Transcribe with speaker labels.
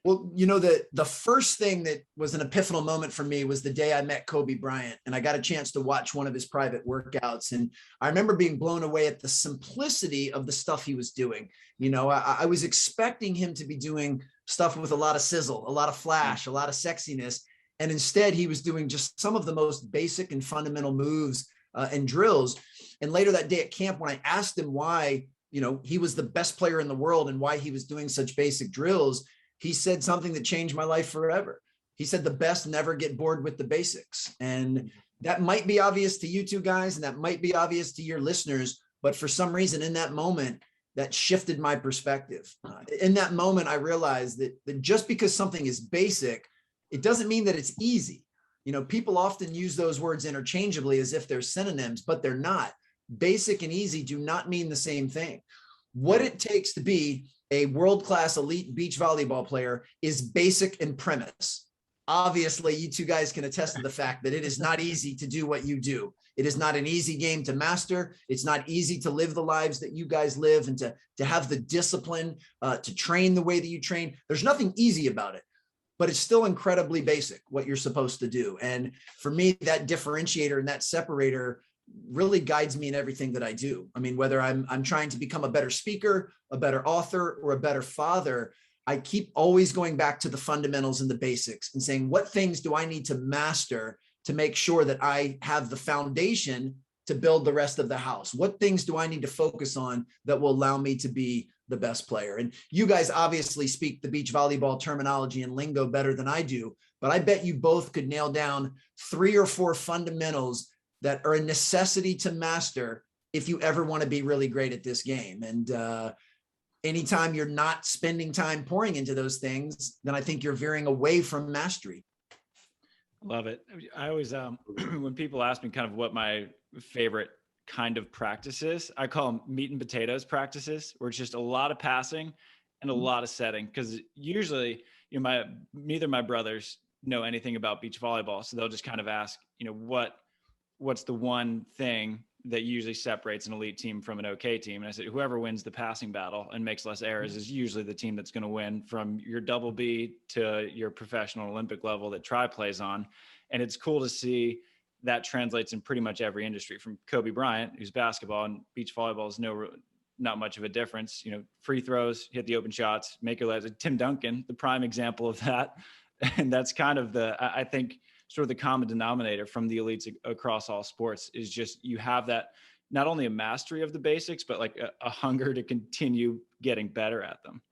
Speaker 1: Well, the first thing that was an epiphanal moment for me was the day I met Kobe Bryant, and I got a chance to watch one of his private workouts. And I remember being blown away at the simplicity of the stuff he was doing. I was expecting him to be doing stuff with a lot of sizzle, a lot of flash, a lot of sexiness. And instead, he was doing just some of the most basic and fundamental moves and drills. And later that day at camp, when I asked him why, he was the best player in the world and why he was doing such basic drills, he said something that changed my life forever. He said, the best never get bored with the basics. And that might be obvious to you two guys, and that might be obvious to your listeners. But for some reason in that moment, that shifted my perspective. In that moment, I realized that just because something is basic, it doesn't mean that it's easy. People often use those words interchangeably as if they're synonyms, but they're not. Basic and easy do not mean the same thing. What it takes to be a world-class elite beach volleyball player is basic in premise. Obviously, you two guys can attest to the fact that it is not easy to do what you do. It is not an easy game to master. It's not easy to live the lives that you guys live and to have the discipline to train the way that you train. There's nothing easy about it, but it's still incredibly basic what you're supposed to do. And for me, that differentiator and that separator really guides me in everything that I do. I mean, whether I'm trying to become a better speaker, a better author, or a better father, I keep always going back to the fundamentals and the basics and saying, what things do I need to master to make sure that I have the foundation to build the rest of the house? What things do I need to focus on that will allow me to be the best player? And you guys obviously speak the beach volleyball terminology and lingo better than I do, but I bet you both could nail down 3 or 4 fundamentals that are a necessity to master if you ever want to be really great at this game. And anytime you're not spending time pouring into those things, then I think you're veering away from mastery.
Speaker 2: Love it. I always, when people ask me kind of what my favorite kind of practice is, I call them meat and potatoes practices, where it's just a lot of passing and a lot of setting. Because usually, neither of my brothers know anything about beach volleyball, so they'll just kind of ask, what's the one thing that usually separates an elite team from an okay team? And I said, whoever wins the passing battle and makes less errors is usually the team that's going to win, from your double B to your professional Olympic level that Tri plays on. And it's cool to see that translates in pretty much every industry, from Kobe Bryant, who's basketball, and beach volleyball is not much of a difference. Free throws, hit the open shots, make your legs. Tim Duncan, the prime example of that. And that's kind of I think, sort of the common denominator from the elites across all sports is just, you have that, not only a mastery of the basics, but like a hunger to continue getting better at them.